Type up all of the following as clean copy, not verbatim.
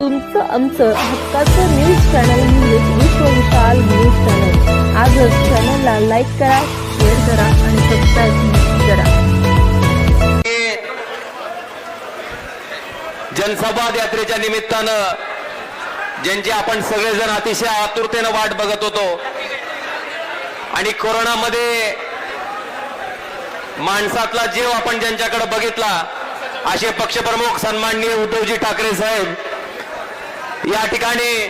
तुमचं आमचं हक्काचं न्यूज चॅनल म्हणजेच विश्व विशाल न्यूज चॅनल। आजच चॅनलला लाईक करा, शेअर करा आणि सबस्क्राईब करा। जनसंवाद यात्रेच्या निमित्तानं ज्यांची आपण सगळेजण अतिशय आतुरतेने वाट बघत होतो आणि कोरोनामध्ये माणसातला जीव आपण ज्यांच्याकडे बघितला असे पक्षप्रमुख सन्माननीय उद्धवजी ठाकरे साहेब या ठिकाणी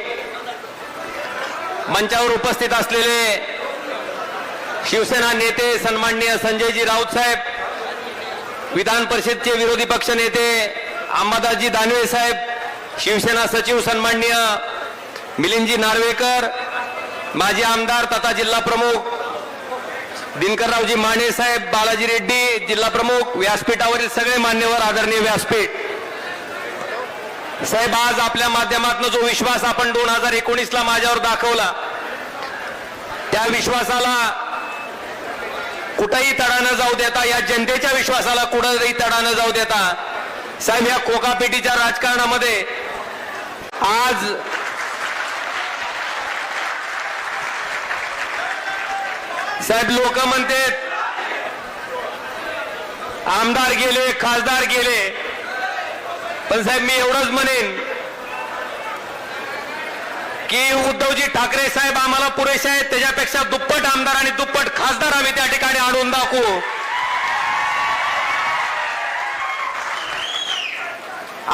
मंचावर उपस्थित असलेले शिवसेना नेते सन्माननीय संजयजी राऊत साहेब, विधान परिषदचे विरोधी पक्ष नेते अंबादासजी दानवे साहेब, शिवसेना सचिव सन्माननीय मिलिंदजी नार्वेकर, माजी आमदार तथा जिल्हा प्रमुख दिनकररावजी माने साहेब, बालाजी रेड्डी जिल्हा प्रमुख, व्यासपीठावरील सगळे मान्यवर, आदरणीय व्यासपीठ साहेब, आज आपल्या माध्यमातून जो विश्वास आपण 2019 ला माझ्यावर दाखवला त्या विश्वासाला कुठेही तडा न जाऊ देता, या जनतेच्या विश्वासाला कुठेही तडा न जाऊ देता साहेब, या कोकापेटीच्या राजकारणामध्ये आज साहेब लोक म्हणतात आमदार गेले, खासदार गेले, पण साहेब मी एवढंच म्हणेन की उद्धवजी ठाकरे साहेब आम्हाला पुरेसे आहेत, त्याच्यापेक्षा दुप्पट आमदार आणि दुप्पट खासदार आम्ही त्या ठिकाणी आणून दाखवू।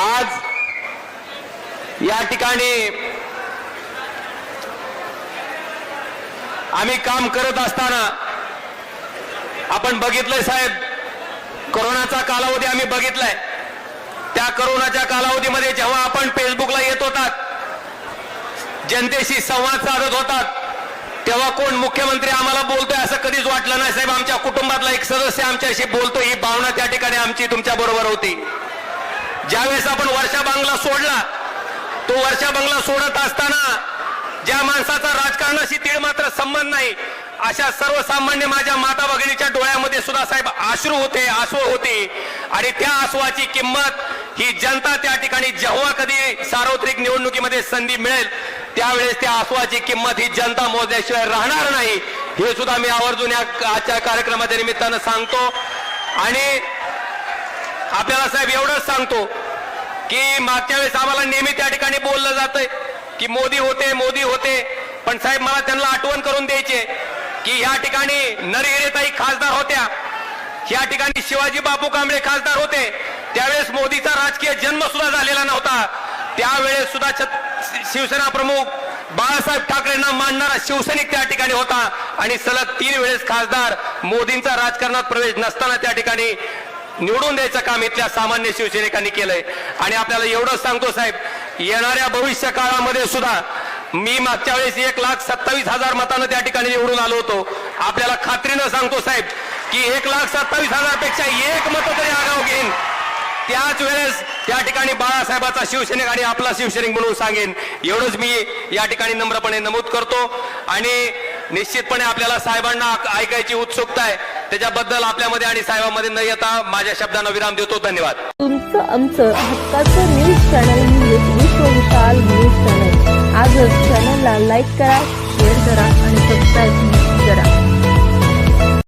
आज या ठिकाणी आम्ही काम करत असताना आपण बघितलंय साहेब, कोरोनाचा कालावधी आम्ही बघितलाय। त्या कोरोनाच्या कालावधीमध्ये जेव्हा आपण फेसबुकला येत होतात, जनतेशी संवाद साधत होतात, तेव्हा कोण मुख्यमंत्री आम्हाला बोलतोय असं कधीच वाटलं नाही साहेब। आमच्या कुटुंबातला एक सदस्य आमच्याशी बोलतो, ही भावना त्या ठिकाणी आमची तुमच्या बरोबर होती। ज्यावेळेस आपण वर्षा बांगला सोडला, तो वर्षा बांगला सोडत असताना ज्या माणसाचा राजकारणाशी तीळ मात्र संबंध नाही अशा सर्वसामान्य माझ्या माता भगिनीच्या डोळ्यामध्ये सुद्धा साहेब अश्रू होते, आसू होते, आणि त्या आसवाची किंमत ही जनता त्या ठिकाणी जेव्हा कधी सार्वत्रिक निवडणुकीमध्ये संधी मिळेल त्यावेळेस त्या आसवाची किंमत ही जनता मोजल्याशिवाय राहणार नाही, हे सुद्धा मी आवर्जून या आजच्या कार्यक्रमाच्या निमित्तानं सांगतो। आणि आपल्याला साहेब एवढंच सांगतो की मागच्या वेळेस आम्हाला नेहमी त्या ठिकाणी बोललं जातंय की मोदी होते, मोदी होते, पण साहेब मला त्यांना आठवण करून द्यायचे की या ठिकाणी नरहिरेताई खासदार होत्या, या ठिकाणी शिवाजी बापू कांबळे खासदार होते, त्यावेळेस मोदीचा राजकीय जन्म सुद्धा झालेला नव्हता, त्यावेळेस सुद्धा शिवसेना प्रमुख बाळासाहेब ठाकरेंना मानणारा शिवसैनिक त्या ठिकाणी होता, आणि सलग 3 वेळेस खासदार मोदींचा राजकारणात प्रवेश नसताना त्या ठिकाणी निवडून द्यायचं काम इथल्या सामान्य शिवसैनिकांनी केलंय। आणि आपल्याला एवढंच सांगतो साहेब, येणाऱ्या भविष्य काळामध्ये सुद्धा मी मागच्या वेळेस 1,27,000 मतांना त्या ठिकाणी निवडून आलो होतो। आपल्याला खात्रीनं सांगतो साहेब की 1,27,000 पेक्षा 1 मत तरी आगाव घेईन, त्याच वेळेस त्या ठिकाणी बाळासाहेबाचा शिवसैनिक आणि आपला शिवसैनिक म्हणून सांगेन, एवढंच मी या ठिकाणी नम्रपणे नमूद करतो। आणि निश्चितपणे आपल्याला साहेबांना ऐकायची उत्सुकता आहे, त्याच्याबद्दल आपल्यामध्ये आणि साहेबांमध्ये न येता माझ्या शब्दांना विराम देतो। धन्यवाद। तुमचं आमचं हक्काचं न्यूज चॅनल म्हणजेच विश्व विशाल न्यूज चॅनल। आजच चॅनलला लाईक करा, शेअर करा आणि सबस्क्राईब करा।